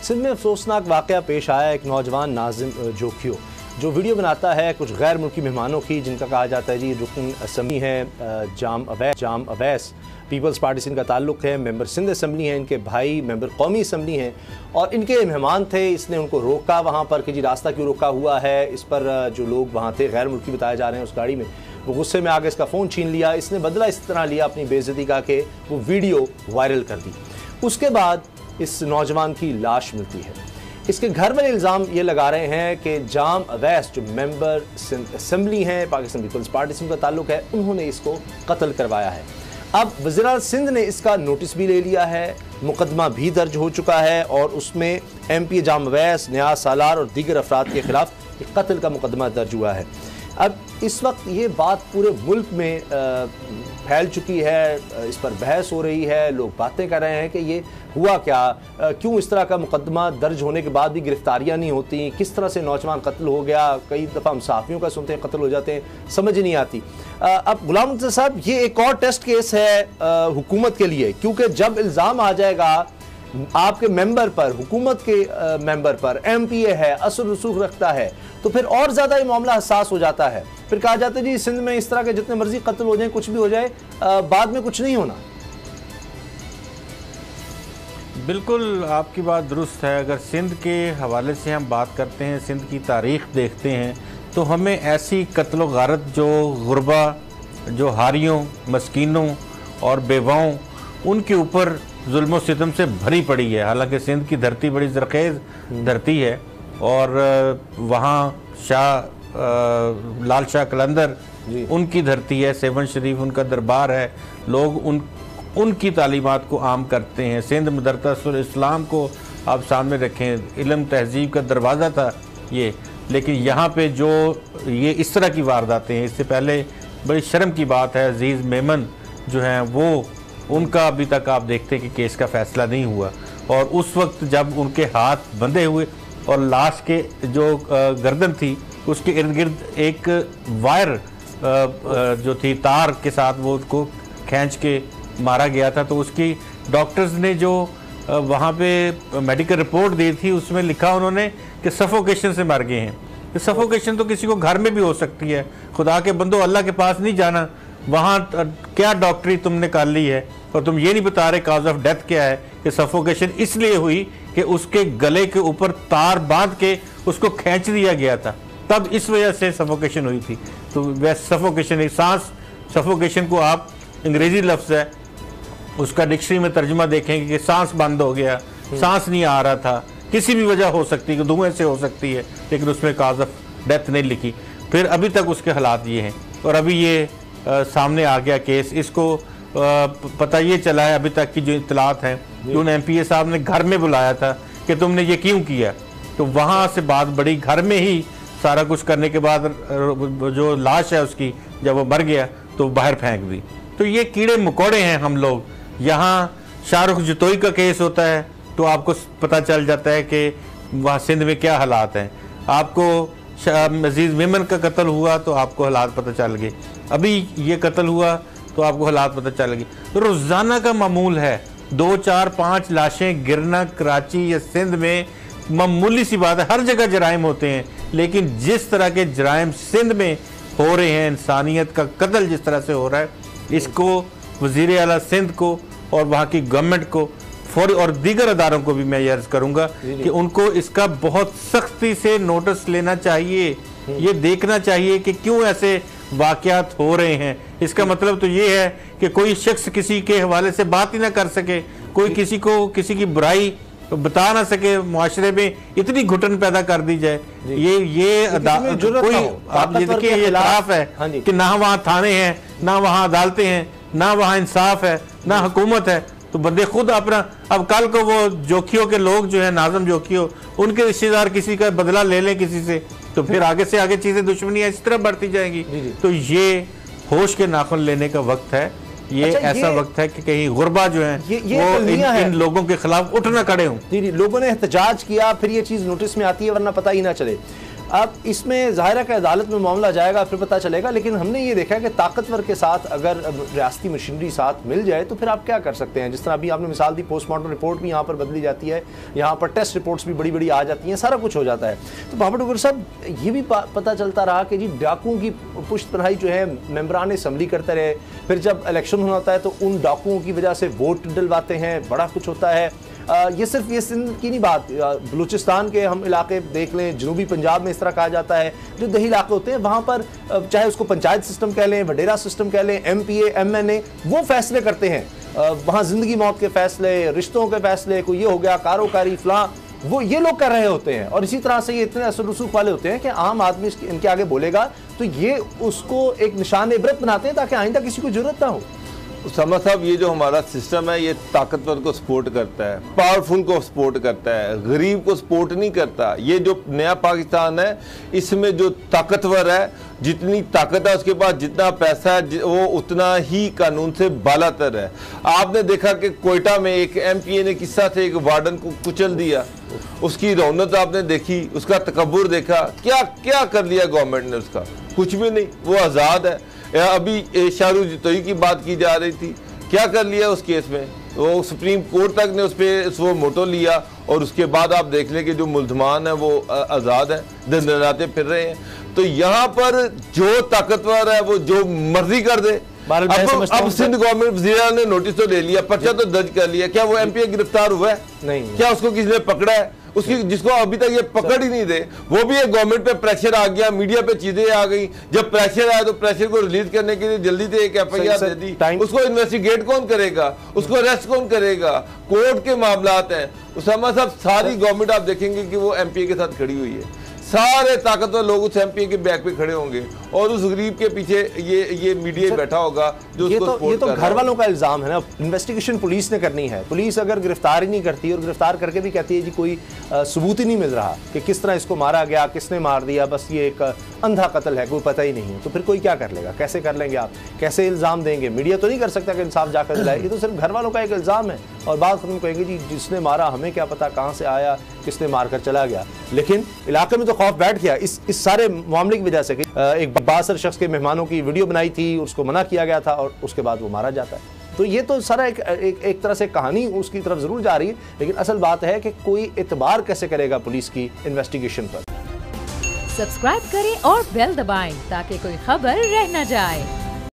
सिंध में अफसोसनाक वाक़या पेश आया। एक नौजवान नाजिम जोखियो जो वीडियो बनाता है कुछ गैर मुल्की मेहमानों की, जिनका कहा जाता है जी रुकन असम्बली है जाम अवैस, पीपल्स पार्टी से इनका ताल्लुक़ है, मेंबर सिंध असम्बली हैं, इनके भाई मेंबर कौमी असम्बली हैं और इनके मेहमान थे। इसने उनको रोका वहाँ पर कि जी रास्ता क्यों रोका हुआ है। इस पर जो लोग वहाँ थे गैर मुल्की बताए जा रहे हैं उस गाड़ी में, वो गुस्से में आगे इसका फ़ोन छीन लिया। इसने बदला इस तरह लिया अपनी बेइज्जती का कि वो वीडियो वायरल कर दी। उसके बाद इस नौजवान की लाश मिलती है। इसके घर वाले इल्ज़ाम ये लगा रहे हैं कि जाम अवैस जो मेंबर सिंध असम्बली हैं, पाकिस्तान पीपल्स पार्टी से उनका ताल्लुक़ है, उन्होंने इसको कत्ल करवाया है। अब वज़ीर सिंध ने इसका नोटिस भी ले लिया है, मुकदमा भी दर्ज हो चुका है और उसमें MP जाम अवैस, नियाज सालार और दीगर अफराद के खिलाफ कत्ल का मुकदमा दर्ज हुआ है। अब इस वक्त ये बात पूरे मुल्क में फैल चुकी है, इस पर बहस हो रही है, लोग बातें कर रहे हैं कि ये हुआ क्या, क्यों इस तरह का मुकदमा दर्ज होने के बाद भी गिरफ्तारियां नहीं होती, किस तरह से नौजवान कत्ल हो गया। कई दफ़ा हम सहाफ़ियों का सुनते हैं कत्ल हो जाते हैं, समझ नहीं आती। अब गुलाम मुर्तज़ा साहब, ये एक और टेस्ट केस है हुकूमत के लिए, क्योंकि जब इल्ज़ाम आ जाएगा आपके मेंबर पर, हुकूमत के मेंबर पर, MPA है, असर रसूख रखता है, तो फिर और ज़्यादा ये मामला हसास हो जाता है। फिर कहा जाता है जी सिंध में इस तरह के जितने मर्जी कत्ल हो जाए, कुछ भी हो जाए, बाद में कुछ नहीं होना। बिल्कुल आपकी बात दुरुस्त है। अगर सिंध के हवाले से हम बात करते हैं, सिंध की तारीख़ देखते हैं, तो हमें ऐसी कत्ल गारत जो गुरबा, जो हारियों, मस्कीनों और बेवाओं, उनके ऊपर जुल्म सितम से भरी पड़ी है। हालांकि सिंध की धरती बड़ी ज़रख़ेज़ धरती है और वहाँ लाल शाह कलंदर उनकी धरती है, सेवन शरीफ उनका दरबार है, लोग उनकी तालीमात को आम करते हैं। सिंध मदरसतुल इस्लाम को आप सामने रखें, इल्म तहजीब का दरवाज़ा था ये, लेकिन यहाँ पे जो ये इस तरह की वारदातें हैं, इससे पहले बड़ी शर्म की बात है अजीज़ मेमन जो हैं वो, उनका अभी तक आप देखते हैं कि केस का फ़ैसला नहीं हुआ। और उस वक्त जब उनके हाथ बंधे हुए और लाश के जो गर्दन थी उसके इर्द गिर्द एक वायर जो थी तार के साथ वो उसको खींच के मारा गया था, तो उसकी डॉक्टर्स ने जो वहाँ पे मेडिकल रिपोर्ट दी थी उसमें लिखा उन्होंने कि सफोकेशन से मर गए हैं। सफोकेशन तो किसी को घर में भी हो सकती है, खुदा के बंदो अल्लाह के पास नहीं जाना, वहाँ क्या डॉक्टरी तुमने कर ली है और तुम ये नहीं बता रहे काज ऑफ डेथ क्या है। कि सफोकेशन इसलिए हुई कि उसके गले के ऊपर तार बांध के उसको खींच दिया गया था, तब इस वजह से सफोकेशन हुई थी। तो वह सफोकेशन, एक सांस, सफोकेशन को आप अंग्रेजी लफ्ज़ है उसका डिक्शनरी में तर्जुमा देखेंगे कि सांस बंद हो गया, सांस नहीं आ रहा था, किसी भी वजह हो सकती है, धुएं से हो सकती है, लेकिन उसमें काज ऑफ डेथ नहीं लिखी। फिर अभी तक उसके हालात ये हैं और अभी ये सामने आ गया केस। इसको पता ये चला है अभी तक की जो इत्तलात हैं कि उन MPA साहब ने घर में बुलाया था कि तुमने ये क्यों किया, तो वहाँ से बात बड़ी, घर में ही सारा कुछ करने के बाद जो लाश है उसकी जब वो मर गया तो बाहर फेंक दी। तो ये कीड़े मकोड़े हैं हम लोग। यहाँ शाहरुख जतोई का केस होता है तो आपको पता चल जाता है कि वहाँ सिंध में क्या हालात हैं। आपको अजीज़ मेमन का कत्ल हुआ तो आपको हालात पता चल गए, अभी ये कत्ल हुआ तो आपको हालात पता चल गए। तो रोज़ाना का मामूल है 2, 4, 5 लाशें गिरना कराची या सिंध में मामूली सी बात है। हर जगह जराइम होते हैं, लेकिन जिस तरह के जराइम सिंध में हो रहे हैं, इंसानियत का कत्ल जिस तरह से हो रहा है, इसको वज़ीर आला सिंध को और वहाँ की गवर्नमेंट को फौरी, और दीगर अदारों को भी मैं ये अर्ज़ करूँगा कि उनको इसका बहुत सख्ती से नोटिस लेना चाहिए। ये देखना चाहिए कि क्यों ऐसे वाक़यात हो रहे हैं। इसका मतलब तो ये है कि कोई शख्स किसी के हवाले से बात ही ना कर सके, कोई किसी को किसी की बुराई बता ना सके, मुआशरे में इतनी घुटन पैदा कर दी जाए। ये कोई आप ये देखिए, ये इतराफ है कि ना वहाँ थाने हैं, ना वहाँ अदालतें हैं, ना वहाँ इंसाफ है, ना हुकूमत है, तो बंदे खुद अपना, अब कल को वो जोखियों के लोग जो है, नाज़म जोखियों, उनके रिश्तेदार किसी का बदला ले लें किसी से, तो फिर आगे से आगे चीज़ें, दुश्मनियाँ इस तरह बढ़ती जाएंगी। तो ये होश के नाखुन लेने का वक्त है। ये ऐसा वक्त है कि कहीं गुरबा जो है वो इन लोगों के खिलाफ उठ न खड़े हों। लोगों ने एहतजाज किया, फिर ये चीज़ नोटिस में आती है, वरना पता ही ना चले। अब इसमें ज़ाहिर है कि अदालत में मामला जाएगा, फिर पता चलेगा। लेकिन हमने ये देखा कि ताकतवर के साथ अगर रियासती मशीनरी साथ मिल जाए तो फिर आप क्या कर सकते हैं। जिस तरह अभी आपने मिसाल दी, पोस्टमार्टम रिपोर्ट भी यहाँ पर बदली जाती है, यहाँ पर टेस्ट रिपोर्ट्स भी बड़ी बड़ी आ जाती हैं, सारा कुछ हो जाता है। तो बाबर डुगर साहब, ये भी पता चलता रहा कि जी डाकुओं की पुश्त पनाही जो है मेंबरान असम्बली करते रहे, फिर जब इलेक्शन होता है तो उन डाकुओं की वजह से वोट डलवाते हैं, बड़ा कुछ होता है। ये सिर्फ ये सिंध की नहीं बात, बलूचिस्तान के हम इलाके देख लें, जनूबी पंजाब में इस तरह कहा जाता है, जो दही इलाके होते हैं वहाँ पर चाहे उसको पंचायत सिस्टम कह लें, वडेरा सिस्टम कह लें, MPA MNA वो फैसले करते हैं। वहाँ ज़िंदगी मौत के फैसले, रिश्तों के फैसले, कोई ये हो गया कारोकारी फलां, वो ये लोग कर रहे होते हैं। और इसी तरह से ये इतने असर रसूख वाले होते हैं कि आम आदमी इनके आगे बोलेगा तो ये उसको एक निशान इबरत बनाते हैं ताकि आइंदा किसी को जरूरत ना हो। उसामा साहब, ये जो हमारा सिस्टम है ये ताकतवर को सपोर्ट करता है, पावरफुल को सपोर्ट करता है, गरीब को सपोर्ट नहीं करता। ये जो नया पाकिस्तान है इसमें जो ताकतवर है, जितनी ताकत है उसके पास, जितना पैसा है वो उतना ही कानून से बालातर है। आपने देखा कि कोयटा में एक MPA ने किस्सा से एक वार्डन को कुचल दिया, उसकी रौनक आपने देखी, उसका तकब्बुर देखा, क्या क्या कर लिया गवर्नमेंट ने उसका, कुछ भी नहीं, वो आज़ाद है। अभी शाहरुख जितोई की बात की जा रही थी, क्या कर लिया उस केस में, वो सुप्रीम कोर्ट तक ने उस पर वो मोटो लिया और उसके बाद आप देख लें कि जो मुल्जमान है वो आज़ाद है, दंडनाते फिर रहे हैं। तो यहाँ पर जो ताकतवर है वो जो मर्जी कर दे। अब सिंध गवर्नमेंट वज़ीर ने नोटिस तो ले लिया, पर्चा तो दर्ज कर लिया, क्या वो MPA गिरफ्तार हुआ है? नहीं। क्या उसको किसी ने पकड़ा है? उसकी जिसको अभी तक ये पकड़ ही नहीं दे, वो भी एक गवर्नमेंट पे प्रेशर आ गया, मीडिया पे चीजें आ गई। जब प्रेशर आया तो प्रेशर को रिलीज करने के लिए जल्दी से एक FIR दे दी। उसको इन्वेस्टिगेट कौन करेगा, उसको अरेस्ट कौन करेगा? कोर्ट के मामलात हैं। उसामा साहब, सारी गवर्नमेंट आप देखेंगे कि वो MPA के साथ खड़ी हुई है, सारे ताकतवर लोग उस MPA के बैक पे खड़े होंगे और उस गरीब के पीछे ये मीडिया बैठा होगा जो ये तो घर वालों का इल्जाम है ना। इन्वेस्टिगेशन पुलिस ने करनी है। पुलिस अगर गिरफ्तार ही नहीं करती और गिरफ्तार करके भी कहती है जी कोई सबूत ही नहीं मिल रहा कि किस तरह इसको मारा गया, किसने मार दिया, बस ये एक अंधा कत्ल है, कोई पता ही नहीं है, तो फिर कोई क्या कर लेगा? कैसे कर लेंगे आप? कैसे इल्ज़ाम देंगे? मीडिया तो नहीं कर सकता कि इंसाफ जाकर दिलाए। ये तो सिर्फ घर वालों का एक इल्ज़ाम है और बात खत्म कहेंगे जी जिसने मारा हमें क्या पता कहाँ से आया, किसने मार कर चला गया। लेकिन इलाके में तो खौफ बैठ गया इस सारे मामले की वजह से। एक बासर शख्स के मेहमानों की वीडियो बनाई थी, उसको मना किया गया था और उसके बाद वो मारा जाता है। तो ये तो सारा एक तरह से कहानी उसकी तरफ जरूर जा रही है, लेकिन असल बात है कि कोई एतबार कैसे करेगा पुलिस की इन्वेस्टिगेशन पर। सब्सक्राइब करें और बेल दबाएं ताकि कोई खबर रह न जाए।